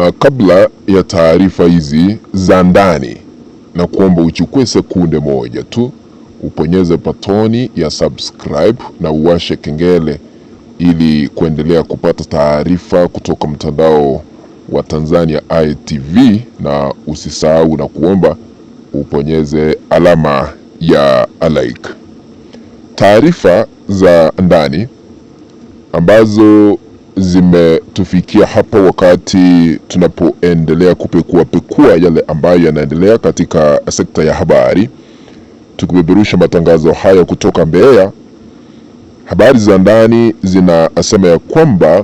Kabla ya taarifa hizi za ndani, na kuomba uchukue sekunde moja tu uponyeze patoni ya subscribe na uwashe kengele ili kuendelea kupata taarifa kutoka mtandao wa Tanzania ITV, na usisahau na kuomba uponyeze alama ya like. Taarifa za ndani ambazo zimetufikia hapa wakati tunapoendelea kupekua yale ambayo yanaendelea katika sekta ya habari, tukibeberusha matangazo haya kutoka Mbeya. Habari za ndani zinasema ya kwamba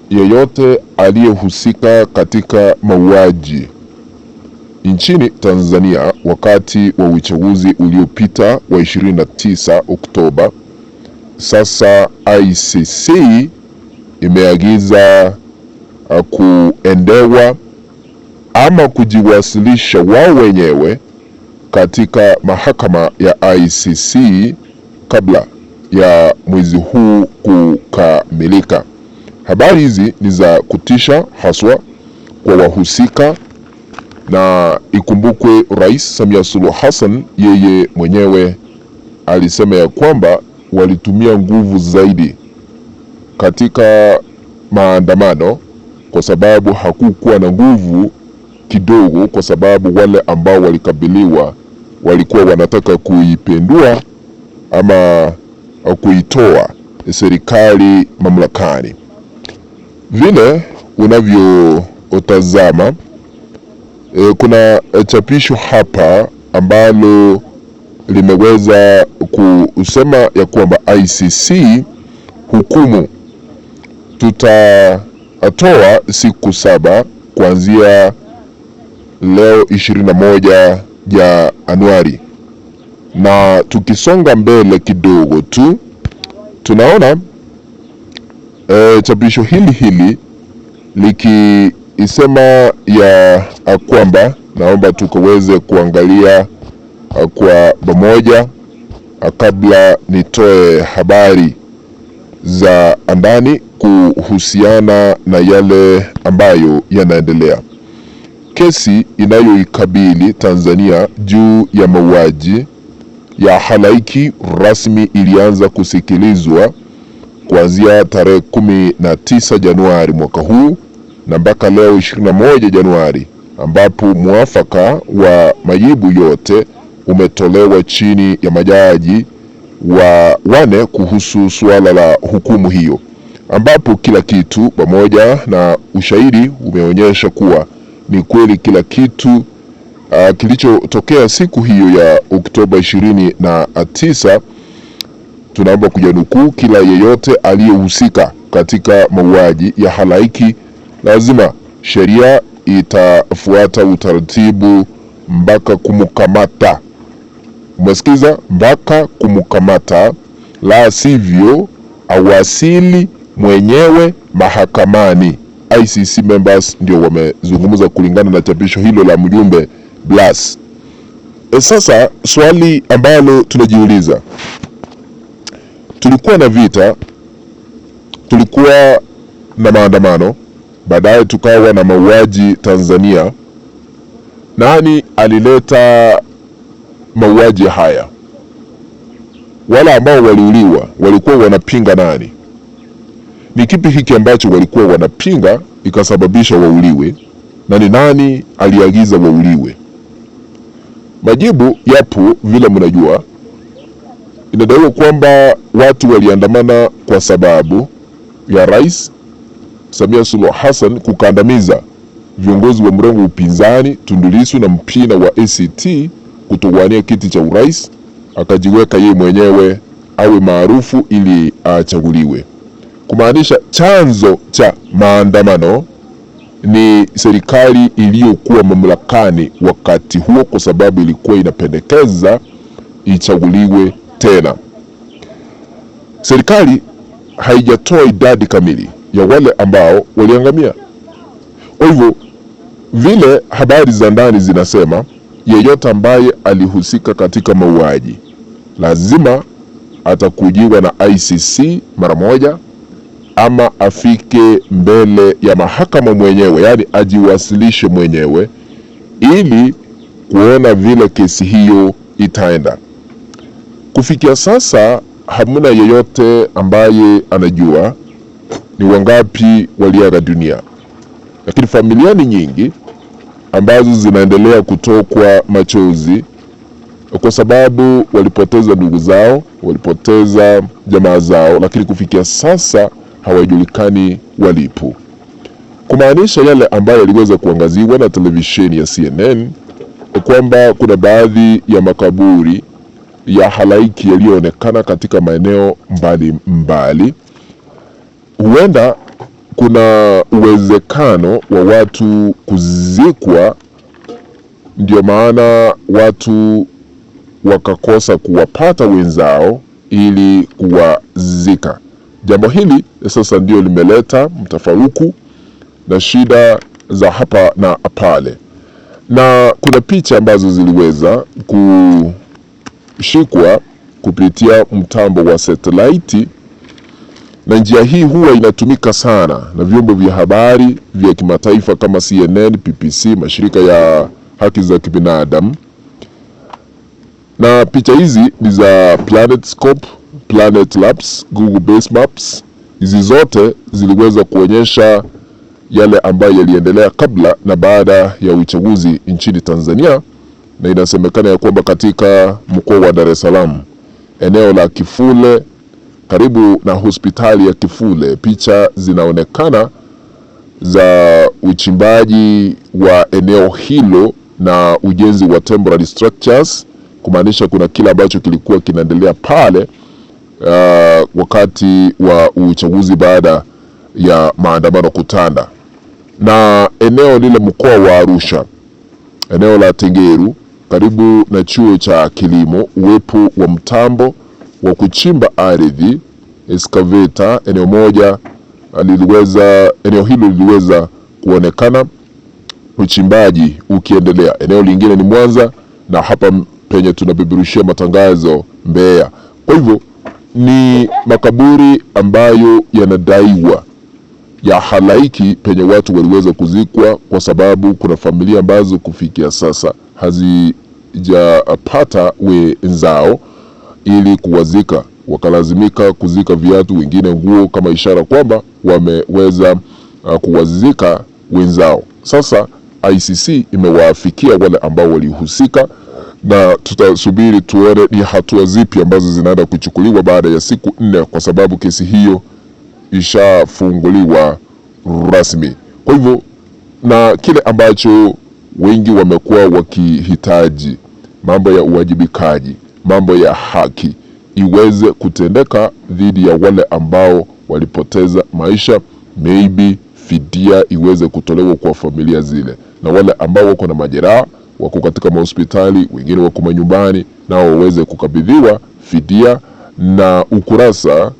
yeyote aliyehusika katika mauaji nchini Tanzania wakati wa uchaguzi uliopita wa 29 Oktoba, sasa ICC imeagiza kuendewa ama kujiwasilisha wao wenyewe katika mahakama ya ICC kabla ya mwezi huu kukamilika. Habari hizi ni za kutisha haswa kwa wahusika, na ikumbukwe Rais Samia Suluhu Hassan yeye mwenyewe alisema ya kwamba walitumia nguvu zaidi katika maandamano kwa sababu hakukuwa na nguvu kidogo, kwa sababu wale ambao walikabiliwa walikuwa wanataka kuipindua ama kuitoa serikali mamlakani. Vile unavyootazama, kuna chapisho hapa ambalo limeweza kusema ya kwamba ICC hukumu tutatoa siku 7 kuanzia leo 21 Januari. Na tukisonga mbele kidogo tu tunaona chapisho hili likisema ya kwamba, naomba tukaweze kuangalia kwa pamoja kabla nitoe habari za ndani kuhusiana na yale ambayo yanaendelea. Kesi inayoikabili Tanzania juu ya mauaji ya halaiki rasmi ilianza kusikilizwa kuanzia tarehe 19 Januari mwaka huu na mpaka leo 21 Januari, ambapo muafaka wa majibu yote umetolewa chini ya majaji wane kuhusu suala la hukumu hiyo, ambapo kila kitu pamoja na ushahidi umeonyesha kuwa ni kweli kila kitu kilichotokea siku hiyo ya Oktoba 29. Tunaomba kujanukuu, kila yeyote aliyehusika katika mauaji ya halaiki lazima sheria itafuata utaratibu mpaka kumkamata. Umesikiza? Mpaka kumkamata, la sivyo awasili mwenyewe mahakamani. ICC members ndio wamezungumza kulingana na chapisho hilo la mjumbe Blas. Sasa swali ambalo tunajiuliza, tulikuwa na vita, tulikuwa na maandamano, baadaye tukawa na mauaji Tanzania. Nani alileta mauaji haya? Wala ambao waliuliwa walikuwa wanapinga nani? Ni kipi hiki ambacho walikuwa wanapinga ikasababisha wauliwe, na ni nani aliagiza wauliwe? Majibu yapo vile mnajua. Inadaiwa kwamba watu waliandamana kwa sababu ya Rais Samia Suluhu Hassan kukandamiza viongozi wa mrengo upinzani Tundu Lissu na Mpina wa ACT kutowania kiti cha urais, akajiweka yeye mwenyewe awe maarufu ili achaguliwe. Kumaanisha chanzo cha maandamano ni serikali iliyokuwa mamlakani wakati huo, kwa sababu ilikuwa inapendekeza ichaguliwe tena. Serikali haijatoa idadi kamili ya wale ambao waliangamia. Kwa hivyo vile habari za ndani zinasema, yeyote ambaye alihusika katika mauaji lazima atakujiwa na ICC mara moja, ama afike mbele ya mahakama mwenyewe, yani ajiwasilishe mwenyewe ili kuona vile kesi hiyo itaenda. Kufikia sasa hamuna yeyote ambaye anajua ni wangapi waliaga dunia, lakini familia ni nyingi ambazo zinaendelea kutokwa machozi kwa sababu walipoteza ndugu zao, walipoteza jamaa zao, lakini kufikia sasa hawajulikani walipo. Kumaanisha yale ambayo yaliweza kuangaziwa na televisheni ya CNN kwamba kuna baadhi ya makaburi ya halaiki yaliyoonekana katika maeneo mbali. Huenda kuna uwezekano wa watu kuzikwa, ndio maana watu wakakosa kuwapata wenzao ili kuwazika. Jambo hili sasa ndio limeleta mtafaruku na shida za hapa na pale. Na kuna picha ambazo ziliweza kushikwa kupitia mtambo wa satellite, na njia hii huwa inatumika sana na vyombo vya habari vya kimataifa kama CNN, BBC, mashirika ya haki za kibinadamu. Na picha hizi ni za PlanetScope, Planet Labs, Google Base Maps. Hizi zote ziliweza kuonyesha yale ambayo yaliendelea kabla na baada ya uchaguzi nchini Tanzania, na inasemekana ya kwamba katika mkoa wa Dar es Salaam, eneo la Kifule karibu na hospitali ya Kifule, picha zinaonekana za uchimbaji wa eneo hilo na ujenzi wa temporary structures, kumaanisha kuna kile ambacho kilikuwa kinaendelea pale wakati wa uchaguzi baada ya maandamano kutanda. Na eneo lile mkoa wa Arusha, eneo la Tengeru karibu na chuo cha kilimo, uwepo wa mtambo wa kuchimba ardhi excavator, eneo hilo liliweza kuonekana uchimbaji ukiendelea. Eneo lingine ni Mwanza, na hapa penye tunapeperushia matangazo Mbeya. Kwa hivyo ni makaburi ambayo yanadaiwa ya halaiki penye watu waliweza kuzikwa, kwa sababu kuna familia ambazo kufikia sasa hazijapata wenzao ili kuwazika, wakalazimika kuzika viatu, wengine nguo, kama ishara kwamba wameweza kuwazika wenzao. Sasa ICC imewaafikia wale ambao walihusika, na tutasubiri tuone ni hatua zipi ambazo zinaenda kuchukuliwa baada ya siku 4, kwa sababu kesi hiyo ishafunguliwa rasmi. Kwa hivyo, na kile ambacho wengi wamekuwa wakihitaji, mambo ya uwajibikaji, mambo ya haki iweze kutendeka dhidi ya wale ambao walipoteza maisha, maybe fidia iweze kutolewa kwa familia zile, na wale ambao wako na majeraha, wako katika mahospitali, wengine wako manyumbani, nao waweze kukabidhiwa fidia, na ukurasa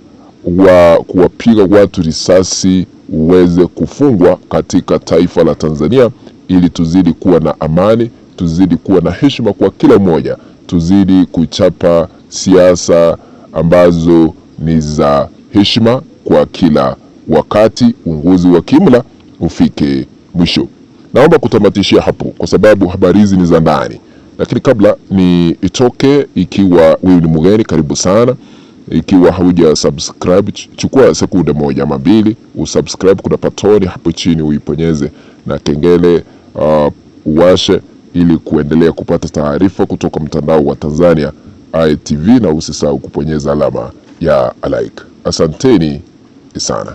wa kuwapiga watu risasi uweze kufungwa katika taifa la Tanzania, ili tuzidi kuwa na amani, tuzidi kuwa na heshima kwa kila mmoja, tuzidi kuchapa siasa ambazo ni za heshima kwa kila wakati, uongozi wa kimla ufike mwisho. Naomba kutamatishia hapo kwa sababu habari hizi ni za ndani, lakini kabla ni itoke, ikiwa wewe ni mgeni, karibu sana. Ikiwa hauja subscribe, chukua sekunde 1 ama 2 usubscribe. Kuna patoni hapo chini, uiponyeze na kengele uwashe, ili kuendelea kupata taarifa kutoka mtandao wa Tanzania ITV, na usisahau kuponyeza alama ya like. Asanteni sana.